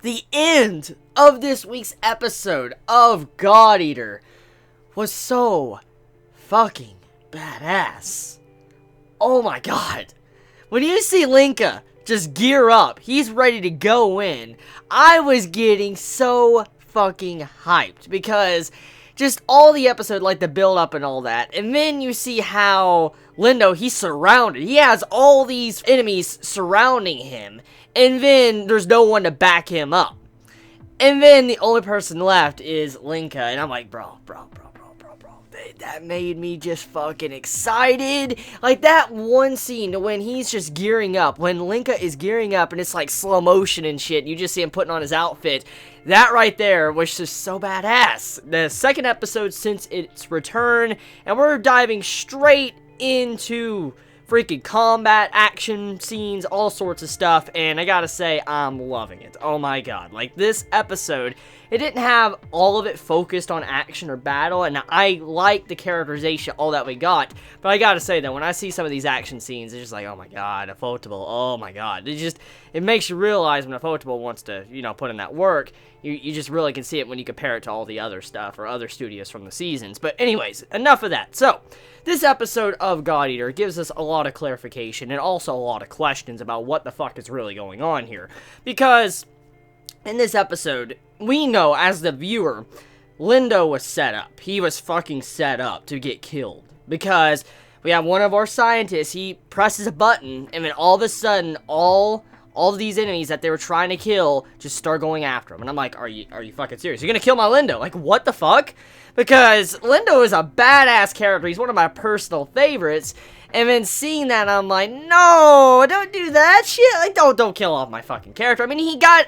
The end of this week's episode of God Eater was so fucking badass. Oh my god. When you see Linka just gear up, he's ready to go in, I was getting so fucking hyped because just all the episode, like the build up and all that, and then you see how Lindo, he's surrounded, he has all these enemies surrounding him, and then there's no one to back him up, and then the only person left is Linka, and I'm like, bro, that made me just fucking excited. Like that one scene when he's just gearing up, when Linka is gearing up and it's like slow motion and shit, you just see him putting on his outfit, that right there was just so badass. The second episode since its return, and we're diving straight into freaking combat, action scenes, all sorts of stuff, and I gotta say, I'm loving it. Oh my god, like this episode, it didn't have all of it focused on action or battle, and I like the characterization, all that we got, but I gotta say though, when I see some of these action scenes, it's just like, oh my god, Ufotable, oh my god, it makes you realize when Ufotable wants to, put in that work, you just really can see it when you compare it to all the other stuff, or other studios from the seasons. But anyways, enough of that. So, this episode of God Eater gives us a lot of clarification, and also a lot of questions about what the fuck is really going on here. Because, in this episode, we know, as the viewer, Lindo was set up. He was fucking set up to get killed. Because we have one of our scientists, he presses a button, and then all of a sudden, all of these enemies that they were trying to kill just start going after him. And I'm like, are you fucking serious? You're gonna kill my Lindo? Like, what the fuck? Because Lindo is a badass character. He's one of my personal favorites. And then seeing that, I'm like, no, don't do that shit. Like, don't kill off my fucking character. I mean, he got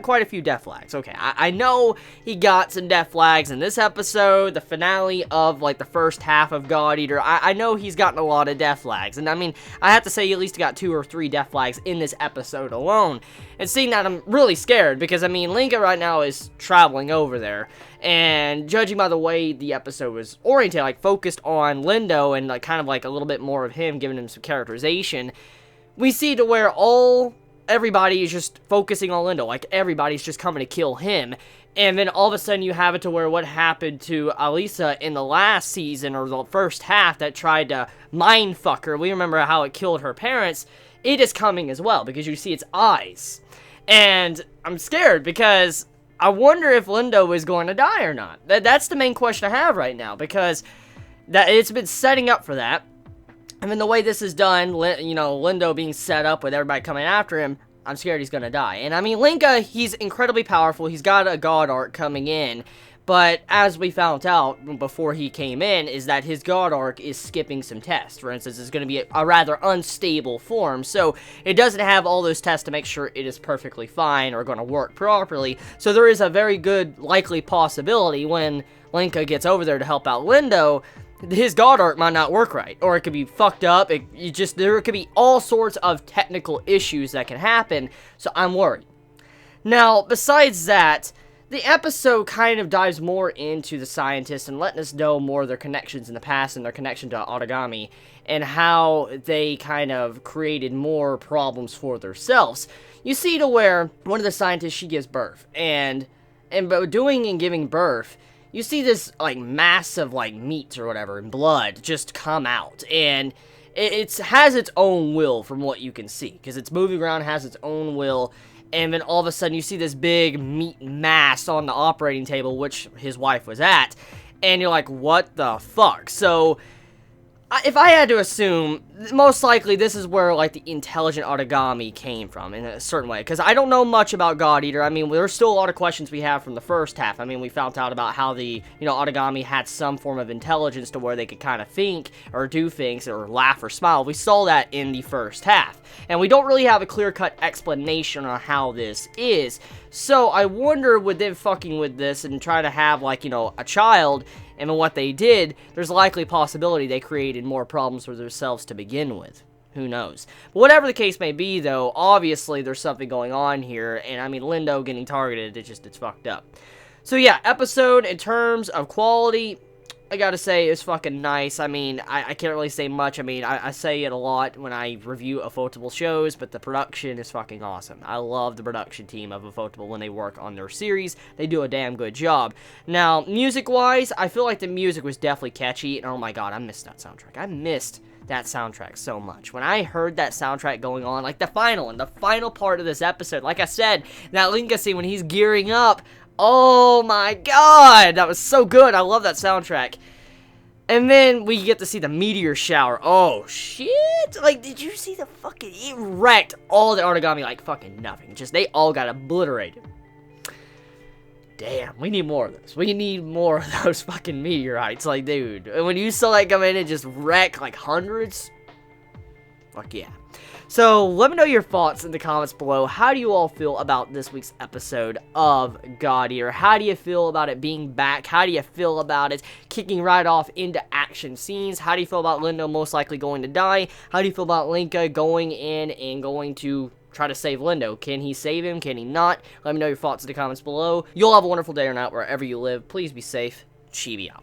quite a few death flags. Okay, I know he got some death flags in this episode, the finale of, like, the first half of God Eater. I know he's gotten a lot of death flags, and I mean, I have to say he at least got 2 or 3 death flags in this episode alone. And seeing that, I'm really scared, because, I mean, Linka right now is traveling over there, and judging by the way the episode was oriented, like, focused on Lindo, and, like, kind of, like, a little bit more of him, giving him some characterization, we see to where everybody is just focusing on Lindo, like everybody's just coming to kill him, and then all of a sudden you have it to where what happened to Alisa in the last season, or the first half, that tried to mindfuck her, we remember how it killed her parents, it is coming as well, because you see its eyes, and I'm scared, because I wonder if Lindo is going to die or not. That's the main question I have right now, because it's been setting up for that. And then the way this is done, Lindo being set up with everybody coming after him, I'm scared he's gonna die. And I mean, Linka, he's incredibly powerful, he's got a god arc coming in, but as we found out before he came in, is that his god arc is skipping some tests. For instance, it's gonna be a rather unstable form, so it doesn't have all those tests to make sure it is perfectly fine or gonna work properly, so there is a very good likely possibility when Linka gets over there to help out Lindo, his god arc might not work right, or it could be fucked up, there could be all sorts of technical issues that can happen, so I'm worried. Now, besides that, the episode kind of dives more into the scientists and letting us know more of their connections in the past and their connection to Origami, and how they kind of created more problems for themselves. You see to where one of the scientists, she gives birth, and by doing and giving birth, you see this, like, massive, like, meat or whatever, and blood just come out, and it has its own will from what you can see, because it's moving around, has its own will, and then all of a sudden you see this big meat mass on the operating table, which his wife was at, and you're like, what the fuck? So, if I had to assume, most likely this is where, like, the intelligent Origami came from, in a certain way, because I don't know much about God Eater. I mean, there's still a lot of questions we have from the first half. I mean, we found out about how the, Origami had some form of intelligence to where they could kind of think, or do things, or laugh or smile. We saw that in the first half, and we don't really have a clear-cut explanation on how this is, so I wonder, with them fucking with this, and trying to have, like, a child, and what they did, there's likely a possibility they created more problems for themselves to begin with. Who knows? But whatever the case may be, though, obviously there's something going on here, and I mean, Lindo getting targeted, it's fucked up. So yeah, episode, in terms of quality, I gotta say, it's fucking nice. I mean, I can't really say much. I mean, I say it a lot when I review Ufotable shows, but the production is fucking awesome. I love the production team of Ufotable when they work on their series. They do a damn good job. Now, music-wise, I feel like the music was definitely catchy, and oh my god, I missed that soundtrack. I missed that soundtrack so much. When I heard that soundtrack going on, like the final part of this episode, like I said, that Linka scene when he's gearing up, oh my god, that was so good. I love that soundtrack. And then we get to see the meteor shower. Oh shit! Like, did you see the fucking, it wrecked all the origami like fucking nothing. Just, they all got obliterated. Damn, we need more of those. We need more of those fucking meteorites. Like, dude, when you saw that come in and just wreck like hundreds, fuck yeah. So, let me know your thoughts in the comments below. How do you all feel about this week's episode of God Eater? How do you feel about it being back? How do you feel about it kicking right off into action scenes? How do you feel about Lindo most likely going to die? How do you feel about Linka going in and going to try to save Lindo? Can he save him? Can he not? Let me know your thoughts in the comments below. You'll have a wonderful day or night wherever you live. Please be safe. Chibi out.